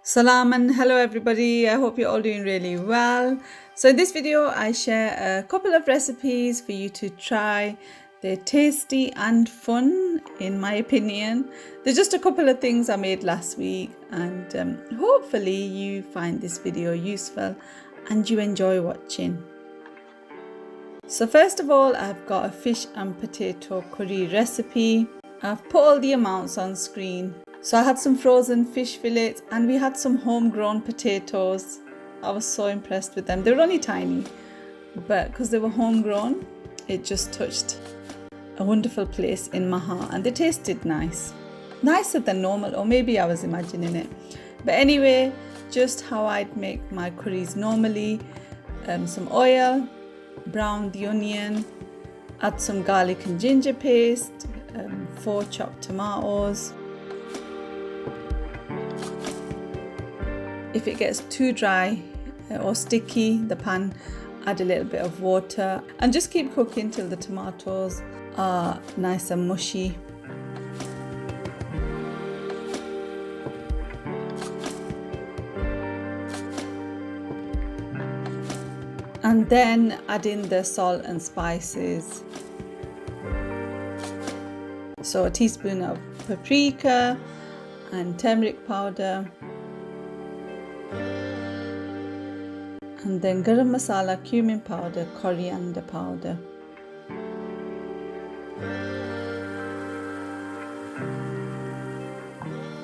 Salam and hello everybody. I hope you're all doing really well. So in this video I share a couple of recipes for you to try. They're tasty and fun in my opinion. There's just a couple of things I made last week and hopefully you find this video useful and you enjoy watching. So first of all, I've got a fish and potato curry recipe. I've put all the amounts on screen. So I had some frozen fish fillets and we had some homegrown potatoes. I was so impressed with them. They were only tiny, but because they were homegrown, it just touched a wonderful place in my heart and they tasted nice. Nicer than normal, or maybe I was imagining it. But anyway, just how I'd make my curries normally. Some oil, brown the onion, add some garlic and ginger paste, 4 chopped tomatoes. If it gets too dry or sticky, the pan, add a little bit of water and just keep cooking till the tomatoes are nice and mushy. And then add in the salt and spices. So a teaspoon of paprika and turmeric powder. And then garam masala, cumin powder, coriander powder.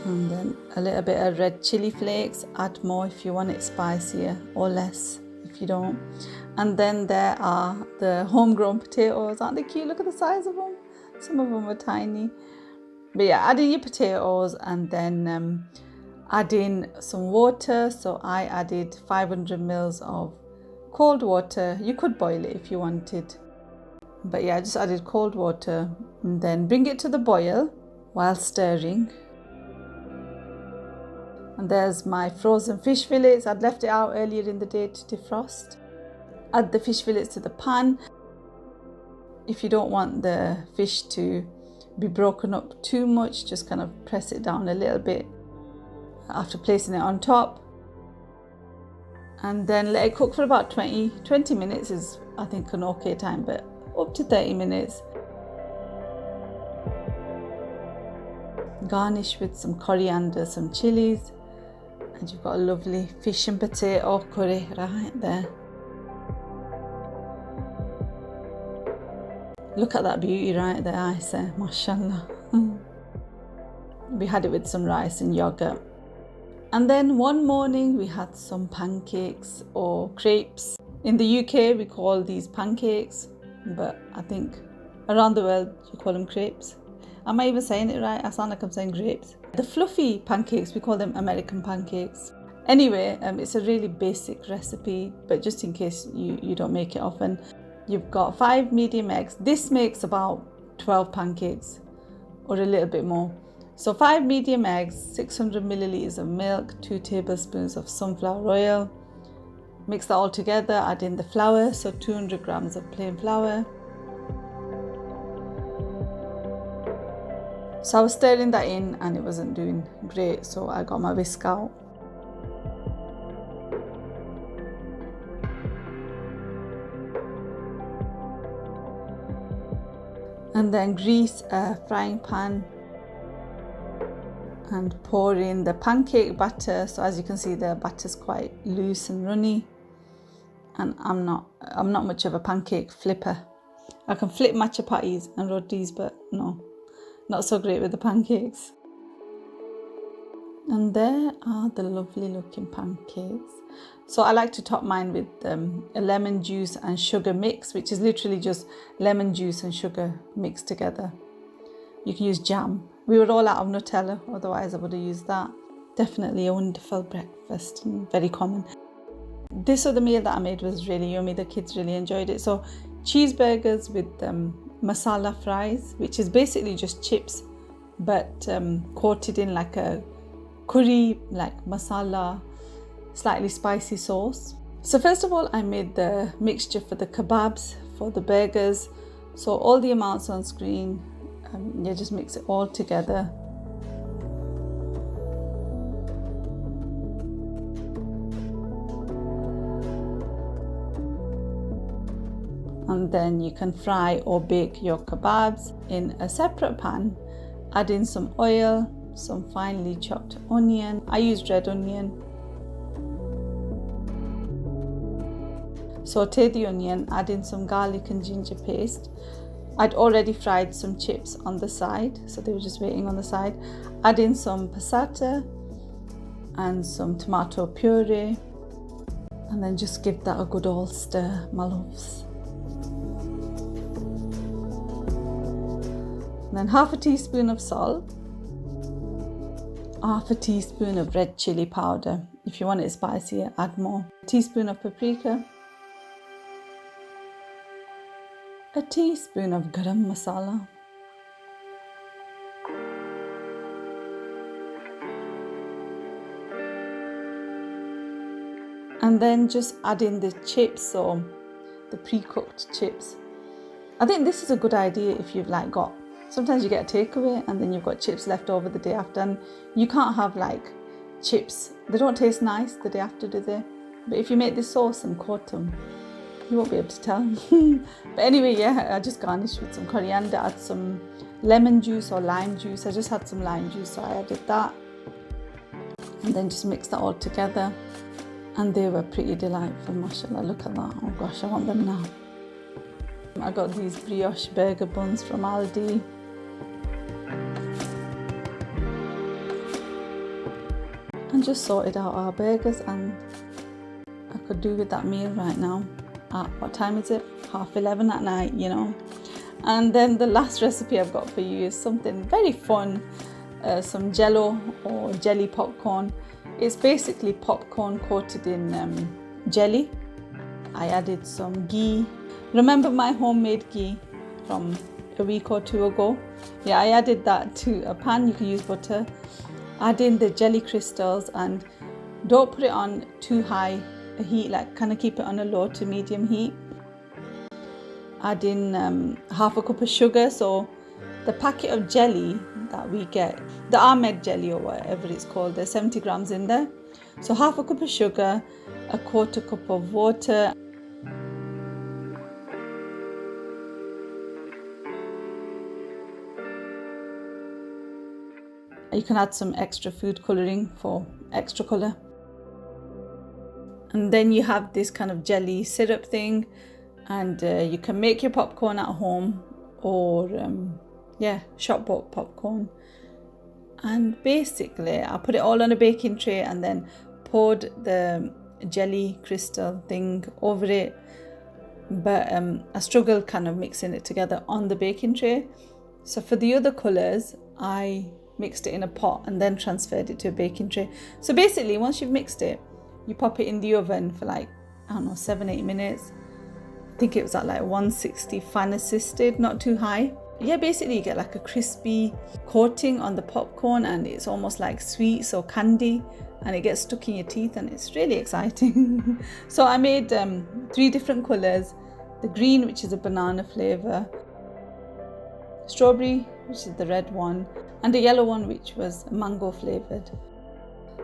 And then a little bit of red chili flakes. Add more if you want it spicier, or less if you don't. And then there are the homegrown potatoes. Aren't they cute? Look at the size of them. Some of them are tiny. But yeah, add in your potatoes and then add in some water. So I added 500 ml of cold water. You could boil it if you wanted, but yeah, I just added cold water and then bring it to the boil while stirring. And there's my frozen fish fillets. I'd left it out earlier in the day to defrost. Add the fish fillets to the pan. If you don't want the fish to be broken up too much, just kind of press it down a little bit after placing it on top, and then let it cook for about 20 minutes is I think an okay time, but up to 30 minutes. Garnish with some coriander, some chilies, and you've got a lovely fish and potato curry right there. Look at that beauty right there, I say, mashallah. We had it with some rice and yogurt. And then one morning we had some pancakes or crepes. In the UK we call these pancakes, but I think around the world you call them crepes. Am I even saying it right? I sound like I'm saying grapes. The fluffy pancakes, we call them American pancakes. Anyway, it's a really basic recipe, but just in case you don't make it often. You've got 5 medium eggs. This makes about 12 pancakes or a little bit more. So 5 medium eggs, 600 milliliters of milk, 2 tablespoons of sunflower oil. Mix that all together, add in the flour, so 200 grams of plain flour. So I was stirring that in and it wasn't doing great, so I got my whisk out. And then grease a frying pan and pour in the pancake batter. So as you can see, the batter's quite loose and runny, and I'm not much of a pancake flipper. I can flip my chapatis and rotis, but no, not so great with the pancakes. And there are the lovely looking pancakes. So I like to top mine with a lemon juice and sugar mix, which is literally just lemon juice and sugar mixed together. You can use jam. We were all out of Nutella, otherwise I would have used that. Definitely a wonderful breakfast and very common. This other meal that I made was really yummy. The kids really enjoyed it. So cheeseburgers with masala fries, which is basically just chips, but coated in like a curry, like masala, slightly spicy sauce. So first of all, I made the mixture for the kebabs, for the burgers. So all the amounts on screen, you just mix it all together. And then you can fry or bake your kebabs in a separate pan. Add in some oil, some finely chopped onion. I used red onion. Saute the onion, add in some garlic and ginger paste. I'd already fried some chips on the side, so they were just waiting on the side. Add in some passata and some tomato puree, and then just give that a good old stir, my loves. And then half a teaspoon of salt, half a teaspoon of red chili powder. If you want it spicier, add more. A teaspoon of paprika, a teaspoon of garam masala, and then just add in the chips or the pre-cooked chips. I think this is a good idea if you've sometimes you get a takeaway and then you've got chips left over the day after, and you can't have chips. They don't taste nice the day after, do they? But if you make this sauce and coat them, you won't be able to tell. But anyway, yeah, I just garnished with some coriander, add some lemon juice or lime juice. I just had some lime juice, so I added that. And then just mix that all together. And they were pretty delightful, mashallah. Look at that. Oh gosh, I want them now. I got these brioche burger buns from Aldi. And just sorted out our burgers, and I could do with that meal right now. What time is it? 11:30 at night, you know. And then the last recipe I've got for you is something very fun, some jello or jelly popcorn. It's basically popcorn coated in jelly. I added some ghee. Remember my homemade ghee from a week or two ago? Yeah, I added that to a pan. You can use butter. Add in the jelly crystals and don't put it on too high a heat, kind of keep it on a low to medium heat. Add in half a cup of sugar. So the packet of jelly that we get, the Ahmed jelly or whatever it's called, there's 70 grams in there. So half a cup of sugar, a quarter cup of water. You can add some extra food colouring for extra colour. And then you have this kind of jelly syrup thing, and you can make your popcorn at home or shop bought popcorn. And basically I put it all on a baking tray and then poured the jelly crystal thing over it, but I struggled kind of mixing it together on the baking tray. So for the other colours I mixed it in a pot and then transferred it to a baking tray. So basically once you've mixed it, you pop it in the oven for 7-8 minutes. I think it was at 160 fan assisted, not too high. Yeah, basically you get a crispy coating on the popcorn, and it's almost like sweets or candy, and it gets stuck in your teeth, and it's really exciting. So I made 3 different colours: the green, which is a banana flavour, strawberry, which is the red one, and the yellow one, which was mango flavoured.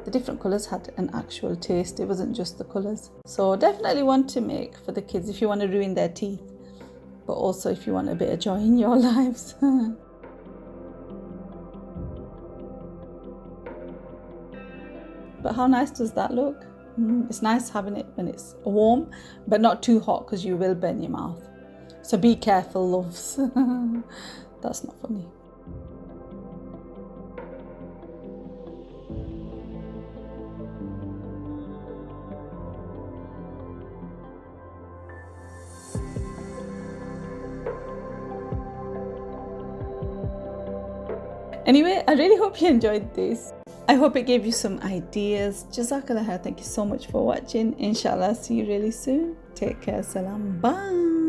The different colours had an actual taste, it wasn't just the colours. So definitely one to make for the kids if you want to ruin their teeth, but also if you want a bit of joy in your lives. But how nice does that look? It's nice having it when it's warm, but not too hot because you will burn your mouth. So be careful, loves. That's not funny. Anyway, I really hope you enjoyed this. I hope it gave you some ideas. Jazakallah khair. Thank you so much for watching. Inshallah, see you really soon. Take care. Salam. Bye.